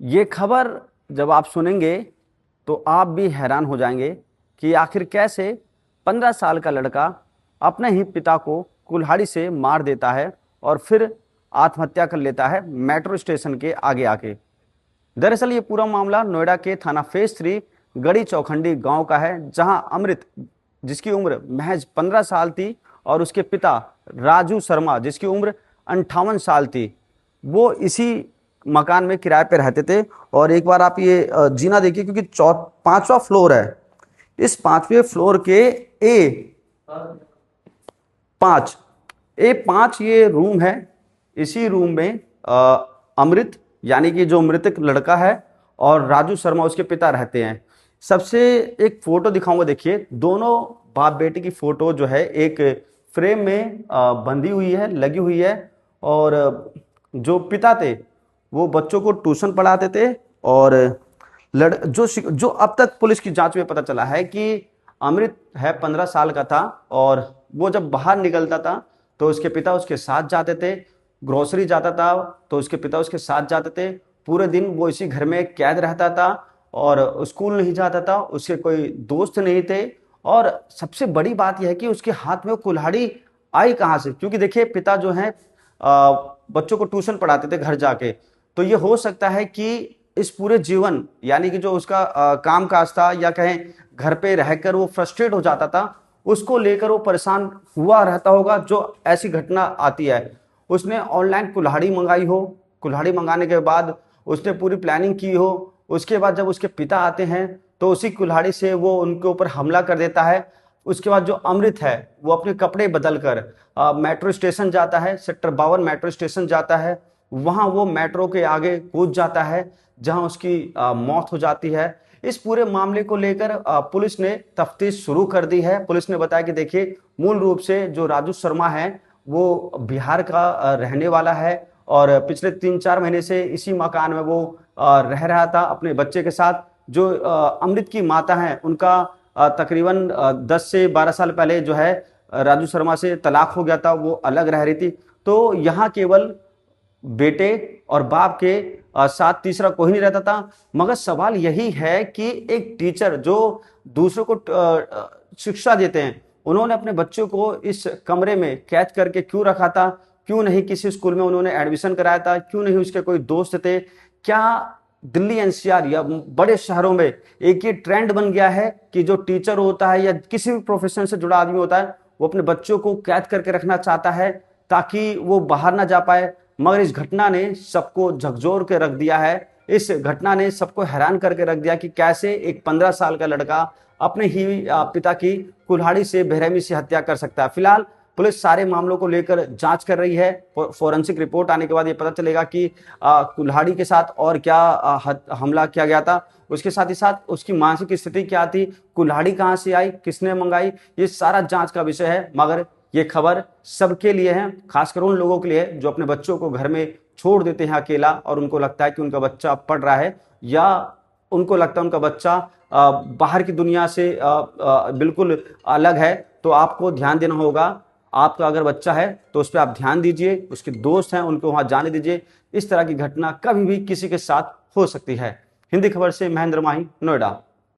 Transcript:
ये खबर जब आप सुनेंगे तो आप भी हैरान हो जाएंगे कि आखिर कैसे 15 साल का लड़का अपने ही पिता को कुल्हाड़ी से मार देता है और फिर आत्महत्या कर लेता है मेट्रो स्टेशन के आगे आके। दरअसल ये पूरा मामला नोएडा के थाना फेज 3 गड़ी चौखंडी गांव का है, जहां अमृत, जिसकी उम्र महज 15 साल थी, और उसके पिता राजू शर्मा, जिसकी उम्र 58 साल थी, वो इसी मकान में किराए पे रहते थे। और एक बार आप ये जीना देखिए, क्योंकि 5वां फ्लोर है। इस 5वें फ्लोर के A5 A5 ये रूम है। इसी रूम में अमृत, यानी कि जो मृतक लड़का है, और राजू शर्मा उसके पिता रहते हैं। सबसे एक फोटो दिखाऊंगा, देखिए दोनों बाप बेटे की फोटो जो है एक फ्रेम में बंधी हुई है, लगी हुई है। और जो पिता थे वो बच्चों को ट्यूशन पढ़ाते थे। और जो अब तक पुलिस की जांच में पता चला है कि अमृत है 15 साल का था, और वो जब बाहर निकलता था तो उसके पिता उसके साथ जाते थे। ग्रोसरी जाता था तो उसके पिता उसके साथ जाते थे। पूरे दिन वो इसी घर में कैद रहता था और स्कूल नहीं जाता था, उसके कोई दोस्त नहीं थे। और सबसे बड़ी बात यह है कि उसके हाथ में वो कुल्हाड़ी आई कहाँ से, क्योंकि देखिए पिता जो है बच्चों को ट्यूशन पढ़ाते थे घर जाके। तो ये हो सकता है कि इस पूरे जीवन, यानी कि जो उसका काम काज था, या कहें घर पे रहकर वो फ्रस्ट्रेट हो जाता था, उसको लेकर वो परेशान हुआ रहता होगा, जो ऐसी घटना आती है। उसने ऑनलाइन कुल्हाड़ी मंगाई हो, कुल्हाड़ी मंगाने के बाद उसने पूरी प्लानिंग की हो। उसके बाद जब उसके पिता आते हैं तो उसी कुल्हाड़ी से वो उनके ऊपर हमला कर देता है। उसके बाद जो अमृत है वो अपने कपड़े बदल कर मेट्रो स्टेशन जाता है, सेक्टर 52 मेट्रो स्टेशन जाता है। वहां वो मेट्रो के आगे कूद जाता है, जहां उसकी मौत हो जाती है। इस पूरे मामले को लेकर पुलिस ने तफ्तीश शुरू कर दी है। पुलिस ने बताया कि देखिए, मूल रूप से जो राजू शर्मा है वो बिहार का रहने वाला है, और पिछले 3-4 महीने से इसी मकान में वो रह रहा था अपने बच्चे के साथ। जो अमृत की माता है उनका तकरीबन 10 से 12 साल पहले जो है राजू शर्मा से तलाक हो गया था, वो अलग रह रही थी। तो यहाँ केवल बेटे और बाप के साथ तीसरा कोई नहीं रहता था। मगर सवाल यही है कि एक टीचर जो दूसरों को शिक्षा देते हैं, उन्होंने अपने बच्चों को इस कमरे में कैद करके क्यों रखा था? क्यों नहीं किसी स्कूल में उन्होंने एडमिशन कराया था? क्यों नहीं उसके कोई दोस्त थे? क्या दिल्ली एनसीआर या बड़े शहरों में एक ये ट्रेंड बन गया है कि जो टीचर होता है या किसी भी प्रोफेशन से जुड़ा आदमी होता है, वो अपने बच्चों को कैद करके रखना चाहता है ताकि वो बाहर ना जा पाए? मगर इस घटना ने सबको झकझोर के रख दिया है। इस घटना ने सबको हैरान करके रख दिया कि कैसे एक 15 साल का लड़का अपने ही पिता की कुल्हाड़ी से बेरहमी से हत्या कर सकता है। फिलहाल पुलिस सारे मामलों को लेकर जांच कर रही है। फोरेंसिक रिपोर्ट आने के बाद ये पता चलेगा कि कुल्हाड़ी के साथ और क्या हमला किया गया था। उसके साथ ही साथ उसकी मानसिक स्थिति क्या थी, कुल्हाड़ी कहां से आई, किसने मंगाई, ये सारा जांच का विषय है। मगर ये खबर सबके लिए है, खासकर उन लोगों के लिए जो अपने बच्चों को घर में छोड़ देते हैं अकेला, और उनको लगता है कि उनका बच्चा पढ़ रहा है, या उनको लगता है उनका बच्चा बाहर की दुनिया से बिल्कुल अलग है। तो आपको ध्यान देना होगा। आपका अगर बच्चा है तो उस पर आप ध्यान दीजिए, उसके दोस्त हैं उनको वहां जाने दीजिए। इस तरह की घटना कभी भी किसी के साथ हो सकती है। हिंदी खबर से महेंद्र माही, नोएडा।